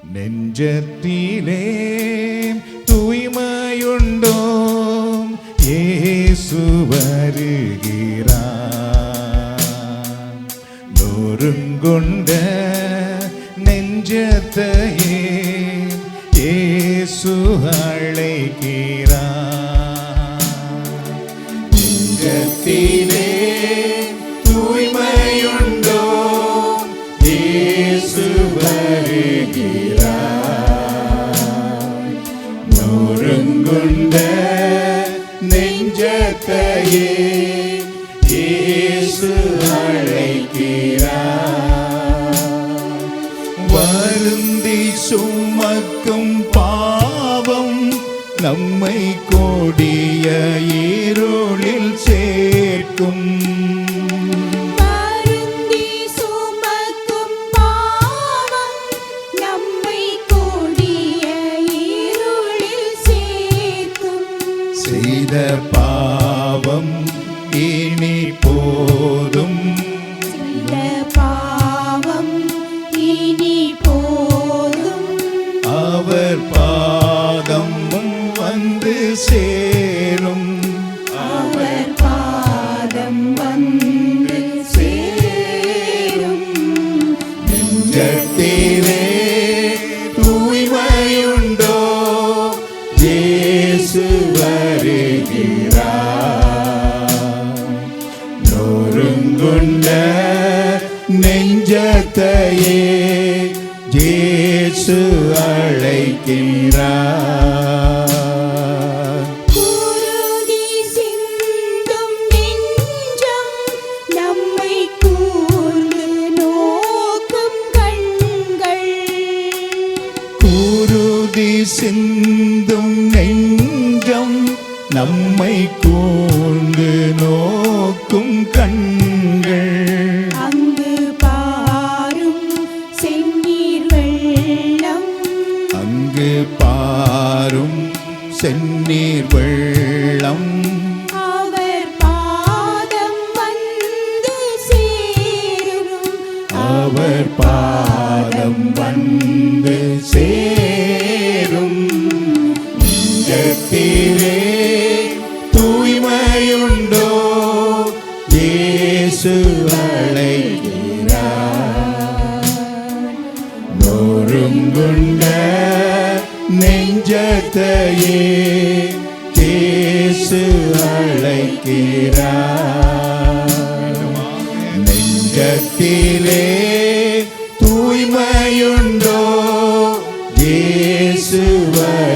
நெஞ்சத்திலே தூய்மையுண்டோ இயேசு வருகிறார். நொறுங்குண்ட நெஞ்சத்தையே இயேசு அழைக்கிறார். நெஞ்சத்திலே தூய்மையுண்டோ இயேசு வருகிறார். நொறுங்குண்ட நெஞ்சத்தையே இயேசு அழைக்கிறார். வருந்தி சுமக்கும் பாவம் நம்மை கொடிய இருளில் சேர்க்கும். வருந்தி சுமக்கும் பாவம் நம்மை கொடிய இருளில் சேர்க்கும். செய்த பாவம் இனி போதும், செய்த பாவம் இனி போதும். அவர் பாதம் வந்து சேரும். அவர் பாதம் வந்து சேரும். நெஞ்சத்திலே தூய்மையுண்டோ இயேசு வருகிறார். நொறுங்குண்ட நெஞ்சத்தையே இயேசு அழைக்கிறார். குருதி சிந்தும் நெஞ்சம் நம்மை கூர்ந்து நோக்கும் கண்கள். குருதி சிந்தும் நெஞ்சம் நம்மை கூர்ந்து நோக்கும் கண்கள். அங்கு பாரும் செந்நீர் வெள்ளம். அங்கு பாரும் செந்நீர் வெள்ளம். அவர் பாதம் வந்து சேரும். அவர் பாதம் வந்து சேரும். நெஞ்சத்திலே தூய்மையுண்டோ இயேசு அழைக்கிறார். நொறுங்குண்ட நெஞ்சத்தையே இயேசு அழைக்கிறார். நெஞ்சத்திலே தூய்மையுண்டோ இயேசு வருகிறார்.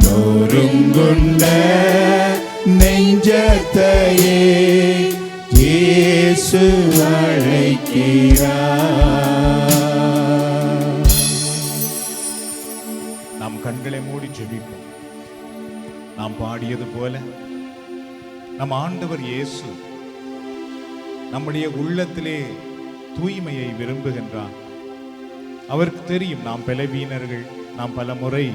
நொறுங்குண்ட நெஞ்சத்தையே இயேசு அழைக்கிறார். நாம் கண்களை மூடி ஜெபிப்போம். நாம் பாடியது போல நம் ஆண்டவர் இயேசு நம்முடைய உள்ளத்திலே தூய்மையை விரும்புகின்றார். அவருக்கு தெரியும் நாம் பலவீனர்கள், நாம் பல முறை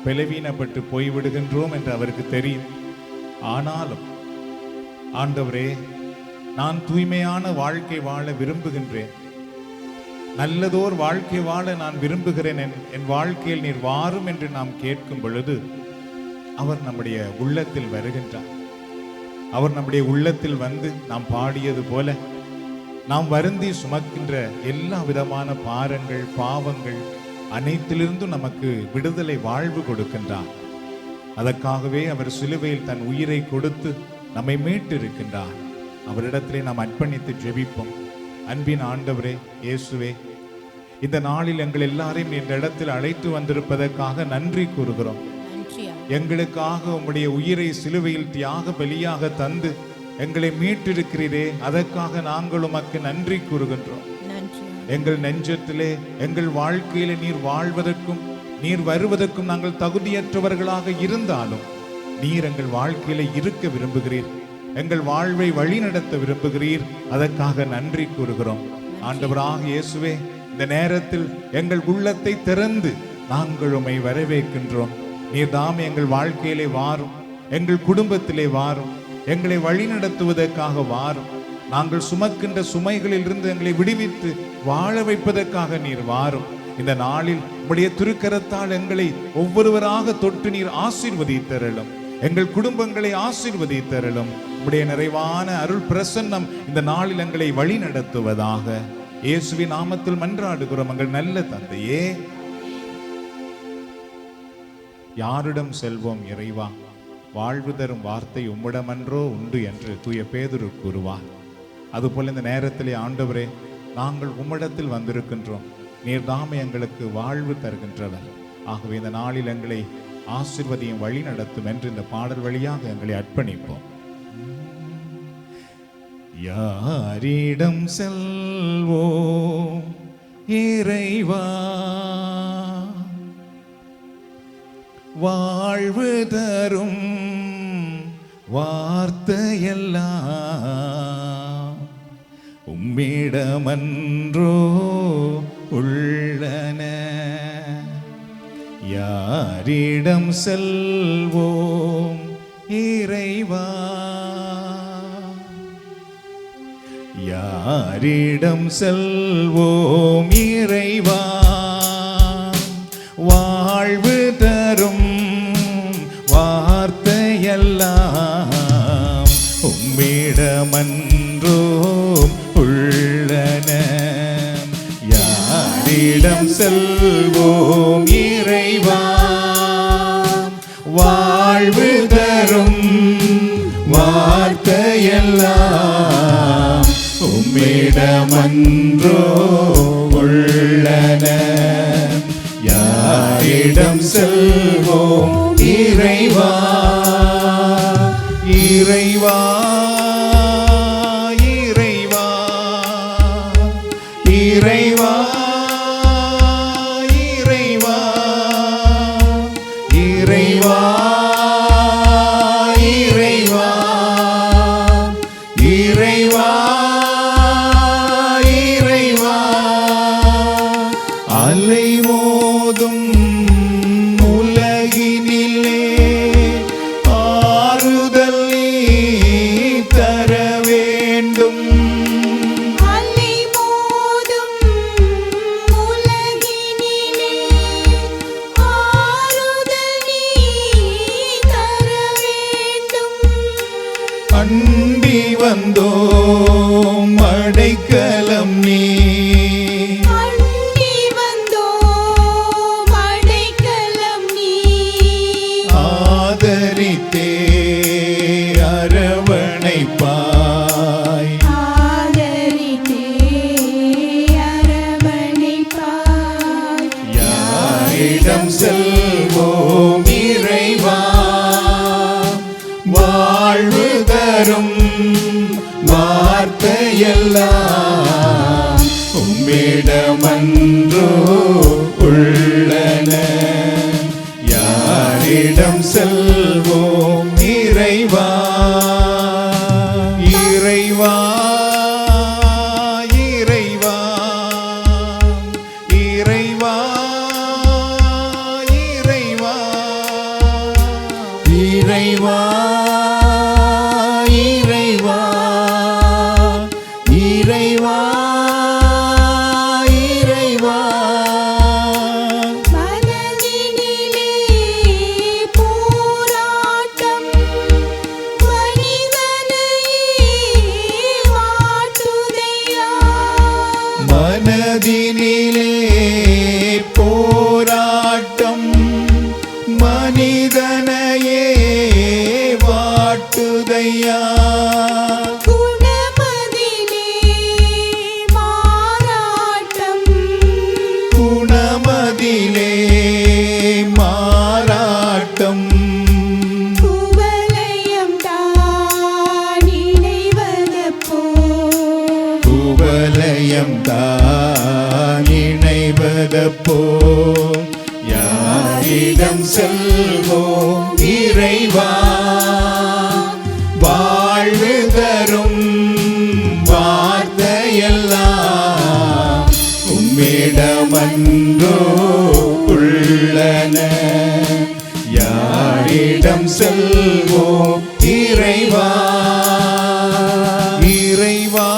பலவீனப்பட்டு போய்விடுகின்றோம் என்று அவருக்கு தெரியும். ஆனாலும் ஆண்டவரே, நான் தூய்மையான வாழ்க்கை வாழ விரும்புகின்றேன், நல்லதோர் வாழ்க்கை வாழ நான் விரும்புகிறேன், என் வாழ்க்கையில் நீர் வாரும் என்று நாம் கேட்கும் பொழுது அவர் நம்முடைய உள்ளத்தில் வருகின்றார். அவர் நம்முடைய உள்ளத்தில் வந்து நாம் பாடியது போல நாம் வருந்தி சுமக்கின்ற எல்லா விதமான பாரங்கள், பாவங்கள் அனைத்திலிருந்தும் நமக்கு விடுதலை வாழ்வு கொடுக்கின்றார். அதற்காகவே அவர் சிலுவையில் தன் உயிரை கொடுத்து நம்மை மீட்டிருக்கின்றார். அவரிடத்திலே நாம் அர்ப்பணித்து ஜெபிப்போம். அன்பின் ஆண்டவரே இயேசுவே, இந்த நாளில் எங்கள் எல்லாரையும் இந்த இடத்தில் அழைத்து வந்திருப்பதற்காக நன்றி கூறுகிறோம். எங்களுக்காக உம்முடைய உயிரை சிலுவையில் தியாக பலியாக தந்து எங்களை மீட்டிருக்கிறீரே, அதற்காக நாங்கள் உமக்கு நன்றி கூறுகின்றோம். எங்கள் நெஞ்சத்திலே, எங்கள் வாழ்க்கையிலே நீர் வாழ்வதற்கும் நீர் வருவதற்கும் நாங்கள் தகுதியற்றவர்களாக இருந்தாலும் நீர் எங்கள் வாழ்க்கையில இருக்க விரும்புகிறீர், எங்கள் வாழ்வை வழிநடத்த விரும்புகிறீர். அதற்காக நன்றி கூறுகிறோம். ஆண்டவராக இயேசுவே, இந்த நேரத்தில் எங்கள் உள்ளத்தை திறந்து நாங்கள் உம்மை வரவேற்கின்றோம். நீர் தாமே எங்கள் வாழ்க்கையிலே வாரும், எங்கள் குடும்பத்திலே வாரும், எங்களை வழிநடத்துவதற்காக வாரும். நாங்கள் சுமக்கின்ற சுமைகளில் இருந்து எங்களை விடுவித்து வாழ வைப்பதற்காக நீர் வாரும். இந்த நாளில் உம்முடைய திருக்கரத்தால் எங்களை ஒவ்வொருவராக தொட்டு நீர் ஆசீர்வதித்தருளும். எங்கள் குடும்பங்களை ஆசீர்வதித்தருளும். உம்முடைய நிறைவான அருள் பிரசன்னம் இந்த நாளில் எங்களை வழி நடத்துவதாக. இயேசுவின் நாமத்தில் மன்றாடுகிறோம் எங்கள் நல்ல தந்தையே. யாரிடம் செல்வோம் இறைவா? வாழ்வு தரும் வார்த்தை உம்மிடமன்றோ உண்டு என்று தூய பேதுரு கூறுவார். அதுபோல இந்த நேரத்திலே ஆண்டவரே, நாங்கள் உம்மிடத்தில் வந்திருக்கின்றோம். நீர் தாமே எங்களுக்கு வாழ்வு தருகின்றவர். ஆகவே இந்த நாளில் எங்களை ஆசீர்வதியும் வழி நடத்தும் என்று இந்த பாடல் வழியாக எங்களை அர்ப்பணிப்போம். யாரிடம் செல்வோம் இறைவா? வாழ்வு தரும் வார்த்தையெல்லாம் உம்மிடமன்றோ உள்ளன. யாரிடம் செல்வோம் இறைவா? யாரிடம் செல்வோம் இறைவா? வாழ்வு தரும் வார்த்தையெல்லாம் உம்மிடமன்றோ உள்ளன. யாரிடம் செல்வோம் இறைவா? வாழ்வு தரும் வார்த்தையெல்லாம் உம்மிடமன்றோ உள்ளன. யாரிடம் செல்வோம் இறைவா? இறைவா இறைவா இறைவா இறைவா இறைவா இறைவா இறைவா இறைவா அலை மோதும் உலகினிலே ஆறுதல் நீ தர வேண்டும். அலை மோதும் உலகினிலே ஆறுதல் நீ தர வேண்டும். அண்டி வந்தோம் அடைக்கலம் நீ. அண்டி வந்தோம் அடைக்கலம் நீ. ஆதரித்தே அரவணைப்பாய். ஆதரித்தே அரவணைப்பாய். யாரிடம் செல்வோம் இறைவா? வாழ்வு தரும் வார்த்தையெல்லாம் உம்மிடமன்றோ உள்ளன. யாரிடம் செல்வோம் இறைவா? இறைவா இறைவா இறைவா இறைவா இறைவா இறைவா இறைவா இறைவா. மனதினிலே போராட்டம் மனிதனையே வாட்டுதையா. மனதினிலே போராட்டம் மனிதனையே வாட்டுதையா. குணமதிலே மாறாட்டம் குணமதிலே மாறாட்டம் குவலயம் தான் இணைவதப்போ. குவலயம் தான் இணைவதப்போ. யாரிடம் செல்வோம் இறைவா? வாழ்வு தரும் வார்த்தையெல்லாம் உம்மிடமன்றோ உள்ளன. யாரிடம் செல்வோம் இறைவா? இறைவா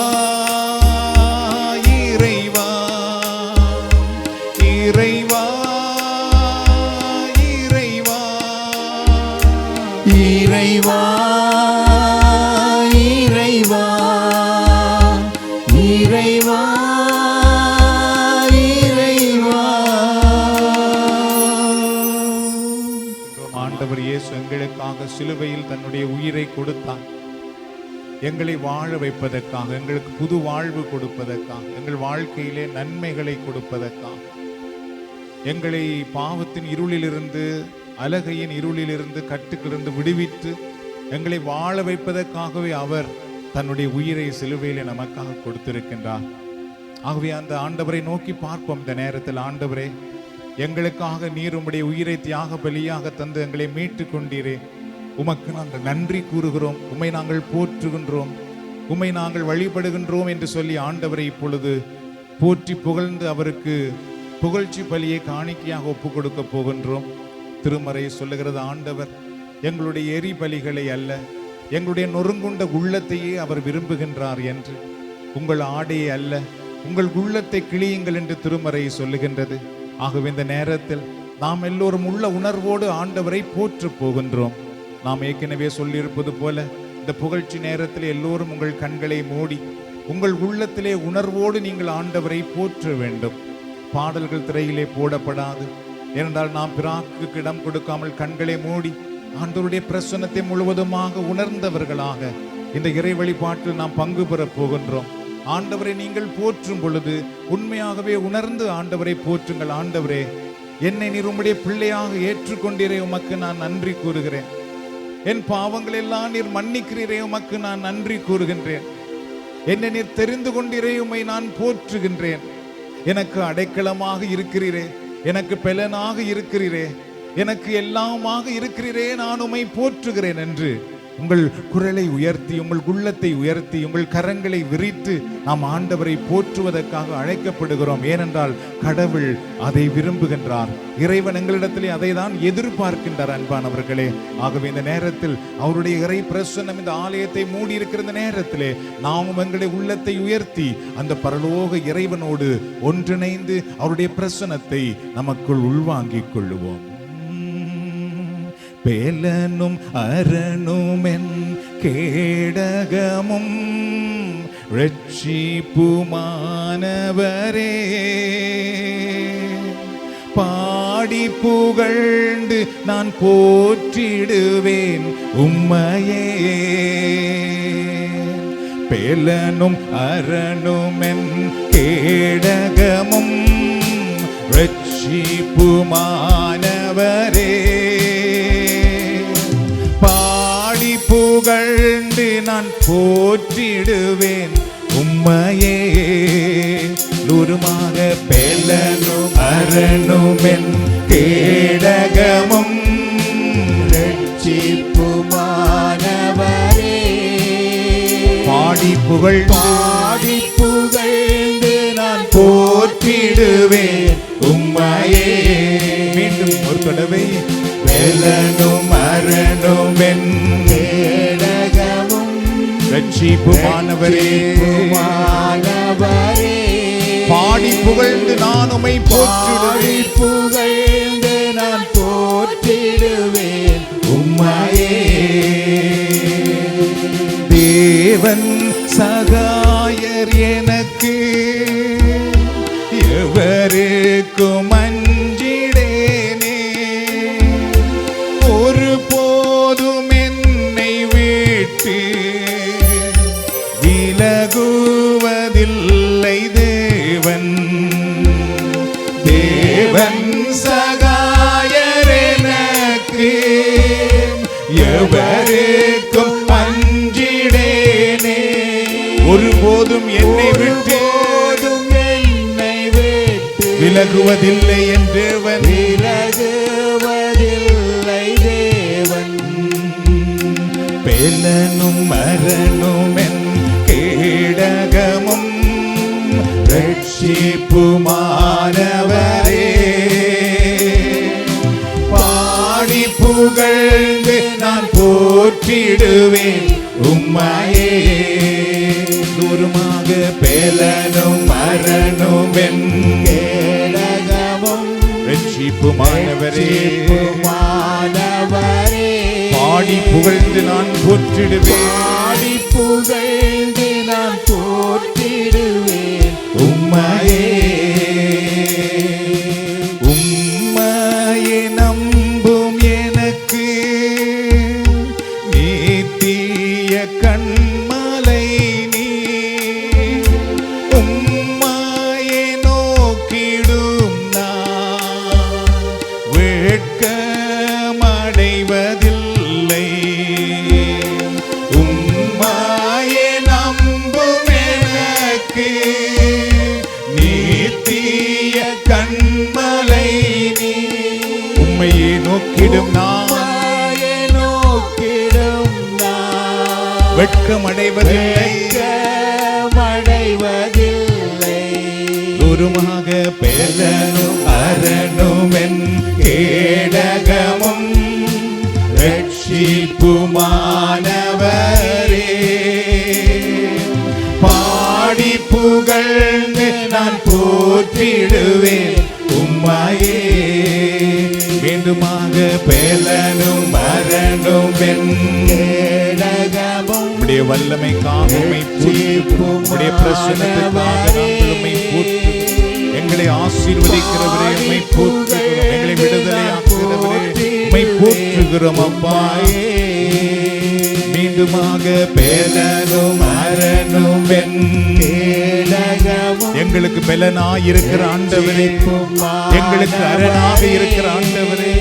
இறைவா. ஆண்டவர் இயேசு எங்களுக்காக சிலுவையில் தன்னுடைய உயிரை கொடுத்தார். எங்களை வாழ வைப்பதற்காக, எங்களுக்கு புது வாழ்வு கொடுப்பதற்காக, எங்கள் வாழ்க்கையிலே நன்மைகளை கொடுப்பதற்காக, எங்களை பாவத்தின் இருளிலிருந்து, அலகையின் இருளிலிருந்து, கட்டுக்கிலிருந்து விடுவித்து எங்களை வாழ வைப்பதற்காகவே அவர் தன்னுடைய உயிரை சிலுவையிலே நமக்காக கொடுத்திருக்கின்றார். ஆகவே அந்த ஆண்டவரை நோக்கி பார்ப்போம் இந்த நேரத்தில். ஆண்டவரே, எங்களுக்காக நீர் உம்முடைய உயிரை தியாக பலியாக தந்து எங்களை மீட்டு கொண்டீரே, உமக்கு நாங்கள் நன்றி கூறுகிறோம், உம்மை நாங்கள் போற்றுகின்றோம், உம்மை நாங்கள் வழிபடுகின்றோம் என்று சொல்லி ஆண்டவரை இப்பொழுது போற்றி புகழ்ந்து அவருக்கு புகழ்ச்சி பலியை காணிக்கையாக ஒப்பு கொடுக்க போகின்றோம். திருமறை சொல்லுகிறது, ஆண்டவர் எங்களுடைய எரி பலிகளை அல்ல, எங்களுடைய நொறுங்குண்ட உள்ளத்தையே அவர் விரும்புகின்றார் என்று. உங்கள் ஆடையை அல்ல, உங்கள் உள்ளத்தை கிழியுங்கள் என்று திருமறை சொல்லுகின்றது. ஆகவே இந்த நேரத்தில் நாம் எல்லோரும் உள்ள உணர்வோடு ஆண்டவரை போற்ற போகின்றோம். நாம் ஏற்கனவே சொல்லியிருப்பது போல இந்த புகழ்ச்சி நேரத்தில் எல்லோரும் உங்கள் கண்களை மூடி உங்கள் உள்ளத்திலே உணர்வோடு நீங்கள் ஆண்டவரை போற்ற வேண்டும். பாடல்கள் திரையிலே போடப்படாது. ஏனென்றால் நாம் பிராக்கு இடம் கொடுக்காமல் கண்களை மூடி ஆண்டவருடைய பிரசன்னத்தை முழுவதுமாக உணர்ந்தவர்களாக இந்த இறை வழிபாட்டில் நாம் பங்கு பெறப் போகின்றோம். ஆண்டவரை நீங்கள் போற்றும் பொழுது உண்மையாகவே உணர்ந்து ஆண்டவரை போற்றுங்கள். ஆண்டவரே, என்னை நீர் உம்முடைய பிள்ளையாக ஏற்றுக்கொண்டீரே, உமக்கு நான் நன்றி கூறுகிறேன். என் பாவங்கள் எல்லாம் நீர் மன்னிக்கிறீரே, உமக்கு நான் நன்றி கூறுகின்றேன். என்னை நீர் தெரிந்து கொண்டீரே, உம்மை நான் போற்றுகின்றேன். எனக்கு அடைக்கலமாக இருக்கிறீரே, எனக்கு பெலனாக இருக்கிறீரே, எனக்கு எல்லாமாக இருக்கிறீரே, நான் உம்மை போற்றுகிறேன் என்று உங்கள் குரலை உயர்த்தி, உங்கள் உள்ளத்தை உயர்த்தி, உங்கள் கரங்களை விரித்து நாம் ஆண்டவரை போற்றுவதற்காக அழைக்கப்படுகிறோம். ஏனென்றால் கடவுள் அதை விரும்புகின்றார். இறைவன் எங்களிடத்திலே அதை தான் எதிர்பார்க்கின்றார் அன்பானவர்களே. ஆகவே இந்த நேரத்தில் அவருடைய இறை பிரசன்னம் இந்த ஆலயத்தை மூடி இருக்கிற இந்த நேரத்திலே நாமும் எங்களுடைய உள்ளத்தை உயர்த்தி அந்த பரலோக இறைவனோடு ஒன்றிணைந்து அவருடைய பிரசன்னத்தை நமக்குள் உள்வாங்கிக் கொள்ளுவோம். பேலனும் அரணுமென் கேடகமும் ரட்சிப்புமானவரே, பாடி புகழ்ந்து நான் போற்றிடுவேன் உம்மையே. பேலனும் அரணுமென் கேடகமும் ரட்சிப்புமானவரே, பாடி புகழ்ந்து நான் போற்றிடுவேன் உம்மையே. நூறுமாக பேலனும் அரணுமென் கேடகமும் ரட்சிப்புமானவரே, பாடி புகழ்ந்து நான் போற்றிடுவேன் உம்மையே. மீண்டும் ஒரு தடவை. பேலனும் அரணுமென் கேடகமும் ரட்சிப்புமானவரே, பாடி புகழ்ந்து நான் உம்மை போற்றிடுவேன், புகழ்ந்து நான் போற்றிடுவேன் உம்மையே. தேவன் சகாயர் எனக்கு எவருக்கும் அஞ்சிடேனே, ஒரு போதும் என்னை விட்டு விலகுவதில்லை தேவன். தேவன் சகாயர் எனக்கு எவருக்கும் அஞ்சிடேனே, ஒருபோதும் என்னை விட்டு விலகுவதில்லை என் தேவன். விலகுவதில்லை தேவன். பேலனும் மரணுமென் கேடகமும் ரட்சிப்புமானவரே, பாடி புகழ்ந்து நான் போற்றிடுவேன் உம்மையே. தூரமாக பேலனும் மரணுமென் கேடகமும் ரட்சிப்புமானவரே, பாடி புகழ்ந்து நான் போற்றிடுவேன், பாடி புகழ்ந்து நான் போற்றிடுவேன் உம்மையே. நோக்கிடும் நான் வெட்கமடைவதில்லை உருமாக பெறனும் அரணுமென் கேடகமும் ரட்சிப்புமானவரே பாடி புகழ்ந்து நான் போற்றிடுவேன் உம்மையே மீண்டுமாக பெறனும் அரணும் என் கேடகமும் உடைய வல்லமைக்காக உம்மை போற்றுகிறோம் உடைய பிரசன்னத்துக்காக நாங்கள் உம்மை போற்றுகிறோம் எங்களை ஆசீர்வதிக்கிறவரே உம்மை போற்றுகிறோம் எங்களை விடுதலையாக்குகிறவரே உம்மை போற்றுகிறோம் அப்பா மீண்டுமாக பெறனும் அரணும் என் கேடகமும் எங்களுக்கு பெலனாய் இருக்கிற ஆண்டவரே எங்களுக்கு அரணாக இருக்கிற ஆண்டவரே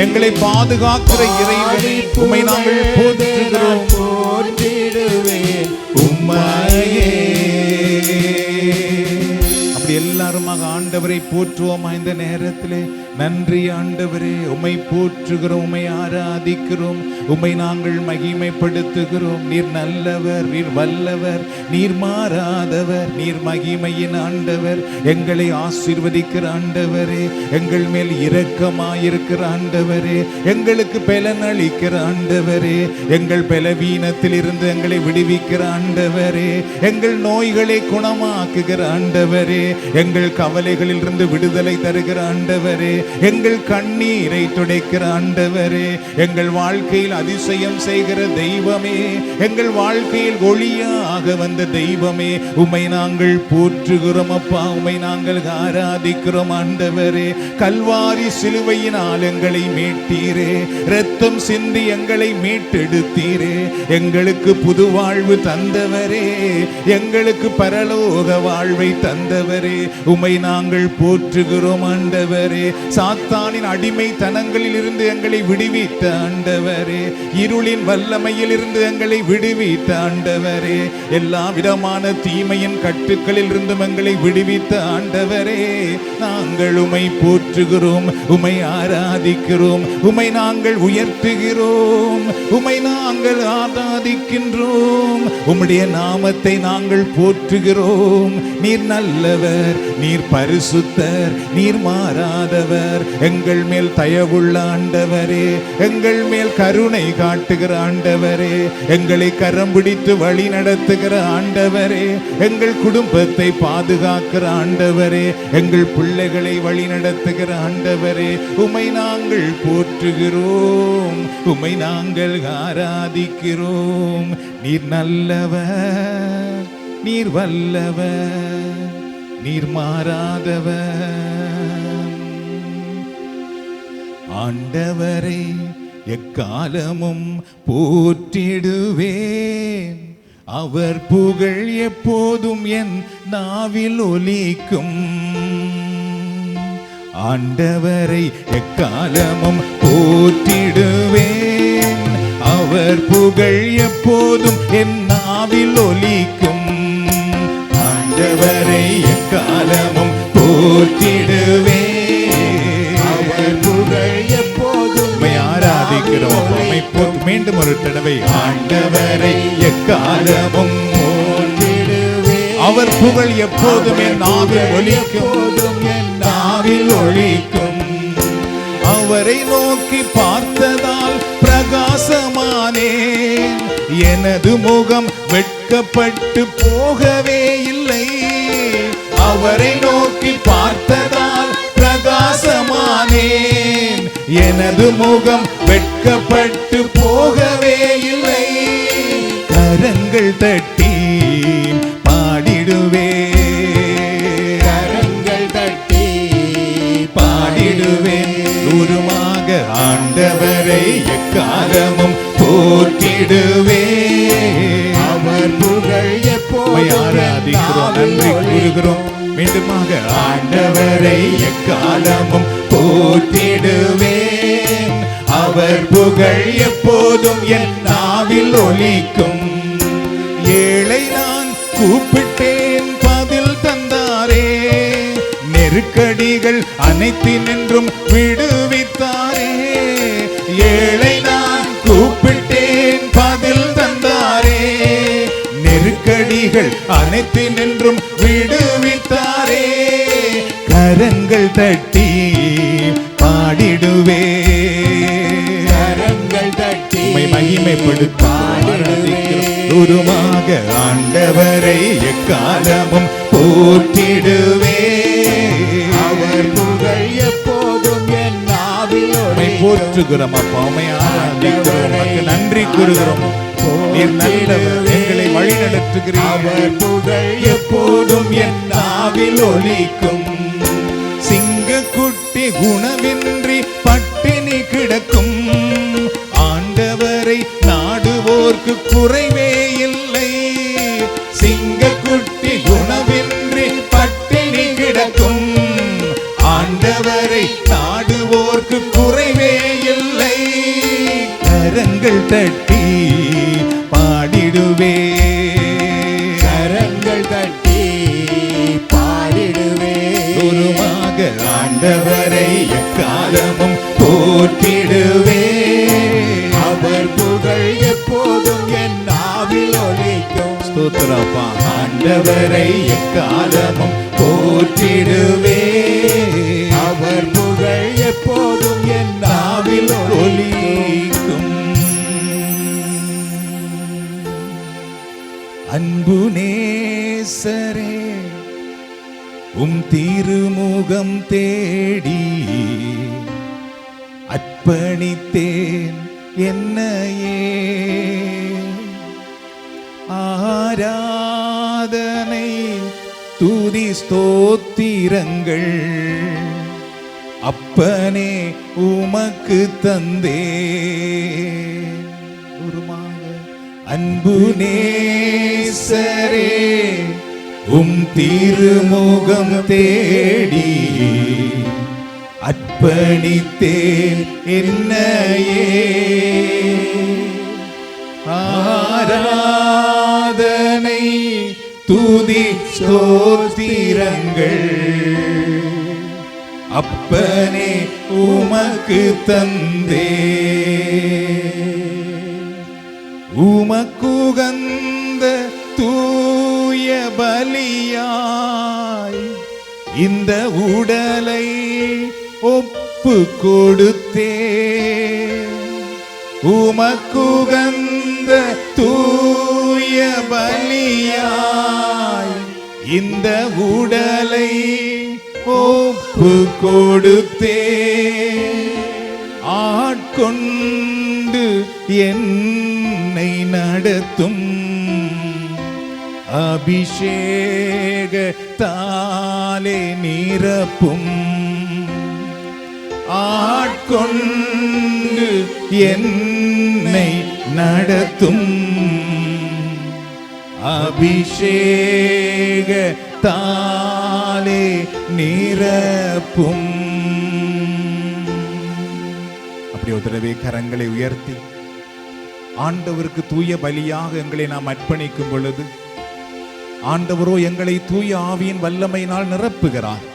எங்களை பாதுகாக்கிற இறைவனே உம்மை நாங்கள் போற்றுகிறோம் போற்றிடுவேன் உம்மையே அப்படி எல்லாருமாக ஆண்டவரை போற்றுவோமா இந்த நேரத்திலே நன்றி ஆண்டவரே உம்மை போற்றுகிறோம் உம்மை ஆராதிக்கிறோம் உம்மை நாங்கள் மகிமைப்படுத்துகிறோம் நீர் நல்லவர் நீர் வல்லவர் நீர் மாறாதவர் நீர் மகிமையின் ஆண்டவர் எங்களை ஆசீர்வதிக்கிற ஆண்டவரே எங்கள் மேல் இரக்கமாயிருக்கிற ஆண்டவரே எங்களுக்கு பலன் அளிக்கிற ஆண்டவரே எங்கள் பலவீனத்தில் இருந்து எங்களை விடுவிக்கிற ஆண்டவரே எங்கள் நோய்களை குணமாக்குகிற ஆண்டவரே எங்கள் கவலைகளில் இருந்து விடுதலை தருகிற ஆண்டவரே எங்கள் கண்ணீரை துடைக்கிற ஆண்டவரே எங்கள் வாழ்க்கையில் அதிசயம் செய்கிற தெய்வமே எங்கள் வாழ்க்கையில் ஒளியாக வந்த தெய்வமே உம்மை நாங்கள் போற்றுகிறோம் அப்பா உம்மை நாங்கள் ஆராதிக்கிறோம் ஆண்டவரே கல்வாரி சிலுவையினால் எங்களை மீட்டீரே இரத்தம் சிந்தி எங்களை மீட்டெடுத்தீரே எங்களுக்கு புது வாழ்வு தந்தவரே எங்களுக்கு பரலோக வாழ்வை தந்தவரே உம்மை நாங்கள் போற்றுகிறோம் ஆண்டவரே சாத்தானின் அடிமைத்தனங்களில் இருந்து எங்களை விடுவித்த ஆண்டவரே இருளின் வல்லமையில் இருந்து எங்களை விடுவித்த ஆண்டவரே எல்லா விதமான தீமையின் கட்டுக்களில் இருந்தும் எங்களை விடுவித்த ஆண்டவரே நாங்கள் உம்மை போற்றுகிறோம் உம்மை ஆராதிக்கிறோம் உம்மை நாங்கள் உயர்த்துகிறோம் உம்மை நாங்கள் ஆராதிக்கின்றோம் உம்முடைய நாமத்தை நாங்கள் போற்றுகிறோம் நீர் நல்லவர் நீர் பரிசுத்தர் நீர் மாறாதவர் எங்கள் மேல் தயவுள்ள ஆண்டவரே எங்கள் மேல் கருணை காட்டுகிற ஆண்டவரே எங்களை கரம் பிடித்து வழி நடத்துகிற ஆண்டவரே எங்கள் குடும்பத்தை பாதுகாக்கிற ஆண்டவரே எங்கள் பிள்ளைகளை வழி நடத்துகிற ஆண்டவரே உம்மை நாங்கள் போற்றுகிறோம் உம்மை நாங்கள் ஆராதிக்கிறோம் நீர் நல்லவர் நீர் வல்லவர் நீர் மாறாதவர் ஆண்டவரை எக்காலமும் போற்றிடுவேன் அவர் புகழ் எப்போதும் என் நாவில் ஒலிக்கும் ஆண்டவரை எக்காலமும் போற்றிடுவேன் அவர் புகழ் எப்போதும் என் நாவில் ஒலிக்கும் ஆண்டவரை எக்காலமும் போற்றிடுவேன் அவர் புகழ் எப்போதும் ஆராதிக்கிறோம் மீண்டும் ஒரு தடவை ஆண்டவரை எக்காலமும் போற்றிடுவேன் அவர் புகழ் எப்போதும் என் நாவில் ஒலிக்கும் என் நாவில் ஒலிக்கும் அவரை நோக்கி பார்த்ததால் பிரகாசமானேன் எனது முகம் வெட்கப்பட்டு போகவே இல்லை அவரை நோக்கி பார்த்ததால் பிரகாசமானேன் எனது முகம் வெட்கப்பட்டு போகவே இல்லை கரங்கள் தட்டி பாடிடுவே கரங்கள் தட்டி பாடிடுவேன் தூரமாக ஆண்டவரை எக்காலமும் போற்றிடுவே அவர் புகழ் எப்போதும் ஆராதிக்கிறோம் நன்றி கூறுகிறோம் மீண்டுமாக ஆண்டவரை எக்காலமும் போற்றிடுவேன் அவர் புகழ் எப்போதும் என் நாவில் ஒலிக்கும் ஏழை நான் கூப்பிட்டேன் பதில் தந்தாரே நெருக்கடிகள் அனைத்தினின்றும் விடுவித்தாரே கூப்பிட்டேன் பதில் தந்தாரே, நெருக்கடிகள் அனைத்தினின்றும் விடுவித்தாரே. கரங்கள் தட்டி பாடிடுவே, கரங்கள் தட்டி மகிமைப்படுத்த உருமாக ஆண்டவரை எக்காலமும் போற்றிடுவே. அவர் புகழ் எப்போதும் என் நாவில் போற்றுகிறோம் அப்பா, ஆராதிக்கிறோம், நன்றி கூறுகிறோம். நீர் நல்லவர், எங்களை வழி நடத்துகிறீர். அவர் புகழ் எப்போதும் என் நாவில் ஒலிக்கும். சிங்கக்குட்டி உணவின்றி பட்டினி கிடக்கும், ஆண்டவரை நாடுவோர்க்கு குறைவே இல்லை. சிங்கக்குட்டி உணவின்றி பட்டினி கிடக்கும், ஆண்டவரை நாடுவோர்க்கு குறைவே இல்லை. கரங்கள் தட்டி பாடிடுவே, கரங்கள் தட்டி பாடிடுவே. குருமாக ஆண்டவரை எக்காலமும் போற்றிடுவே. அவர் புகழ் எப்போதும் என் நாவில் ஒலிக்கும். ஸ்தோத்திரப்பா, ஆண்டவரை எக்காலமும் போற்றிடுவே. அவர் புகழ் எப்போதும் என் நாவில் ஒலிக்கும். அன்பு நேசரே, திருமுகம் தேடி அர்ப்பணித்தேன் என்னையே. ஆராதனை துதி ஸ்தோத்திரங்கள் அப்பனே உமக்கு தந்தே. அன்பு நேசரே, திருமுகம் தேடி அர்ப்பணித்தேன் என்னையே. ஆராதனை துதி ஸ்தோத்திரங்கள் அப்பனே உமக்கு தந்தே. உமக்குகந்த தூய பலியாய் இந்த உடலை ஒப்பு கொடுத்தே. உமக்குகந்த தூய பலியாய் இந்த உடலை ஒப்பு கொடுத்தே. ஆட்கொண்டு என்னை நடத்தும் அபிஷேகத்தாலே நிரப்பும். ஆட்கொண்டு என்னை நடத்தும் அபிஷேகத்தாலே நிரப்பும். அப்படி ஒரு தடவை கரங்களை உயர்த்தி ஆண்டவருக்கு தூய பலியாக எங்களை நாம் அர்ப்பணிக்கும் பொழுது ஆண்டவரோ எங்களை தூய ஆவியின் வல்லமையினால் நிரப்புகிறார்.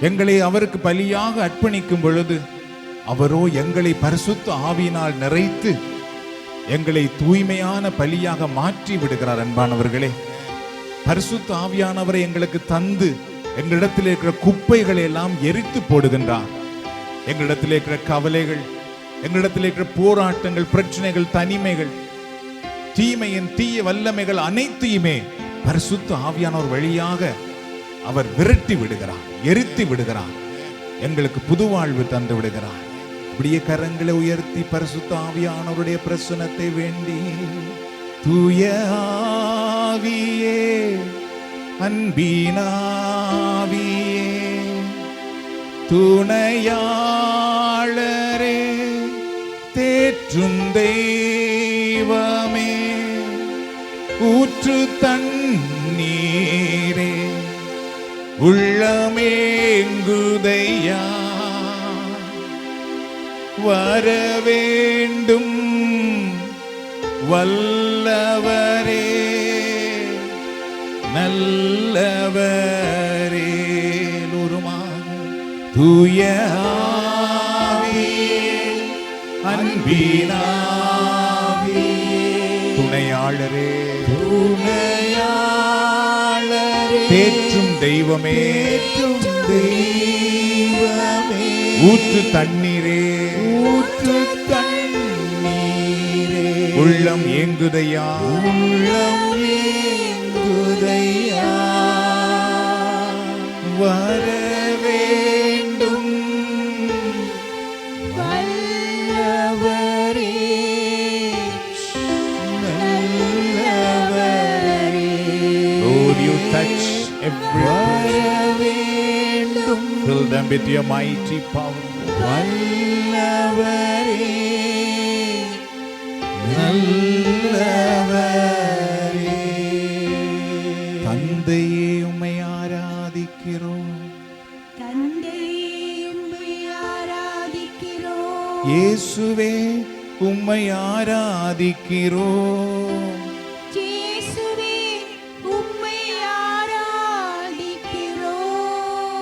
எங்களை அவருக்கு பலியாக அர்ப்பணிக்கும் பொழுது அவரோ எங்களை பரிசுத்த ஆவியினால் நிறைத்து எங்களை தூய்மையான பலியாக மாற்றி விடுகிறார். அன்பானவர்களே, பரிசுத்த ஆவியானவரை எங்களுக்கு தந்து எங்களிடத்தில் இருக்கிற குப்பைகளை எல்லாம் எரித்து போடுகின்றார். எங்களிடத்தில் இருக்கிற கவலைகள், எங்களிடத்தில் இருக்கிற போராட்டங்கள், பிரச்சனைகள், தனிமைகள், தீமையின் தீய வல்லமைகள் அனைத்தையுமே பரிசுத்த ஆவியானவர் வழியாக அவர் விரட்டி விடுகிறார், எரித்து விடுகிறார், எங்களுக்கு புது வாழ்வு தந்து விடுகிறார். அப்படியே கரங்களை உயர்த்தி பரிசுத்த ஆவியானவருடைய பிரசன்னத்தை வேண்டி, தூய ஆவியே, அன்பினாவியே, துணையாளரே, தேற்றும் தெய்வமே, ஊற்று தண்ணீரே, உள்ளமேங்குதையா, வரவேண்டும் வல்லவரே, நல்லவரே. தூய ஆவியே, அன்பினாவியே துணையாளரே துணையாளரே தேற்றும் தெய்வமே தெய்வமே ஊற்று தண்ணீரே ஊற்று தண்ணீரே உள்ளம் ஏங்குதையா உள்ளம் ஏங்குதையா வர வேண்டும் வல்லவரே நல்லவரே Lord, you touch every வர வேண்டும் fill them with your mighty power. வல்லவரே நல்லவரே தந்தையே உம்மை ஆராதிக்கிறோம் தந்தையே உம்மை ஆராதிக்கிறோம். இயேசுவே உம்மை ஆராதிக்கிறோம் இயேசுவே உம்மை ஆராதிக்கிறோம்.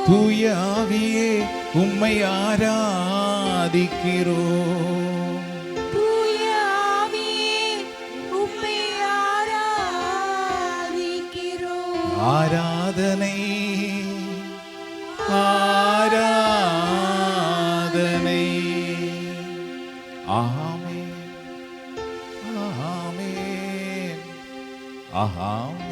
தூய ஆவியே உம்மை ஆராதிக்கிறோம் தூய ஆவியே உம்மை ஆராதிக்கிறோம். ஆராதனை ஆராதனை ஆமென் ஆமென் ஆமென்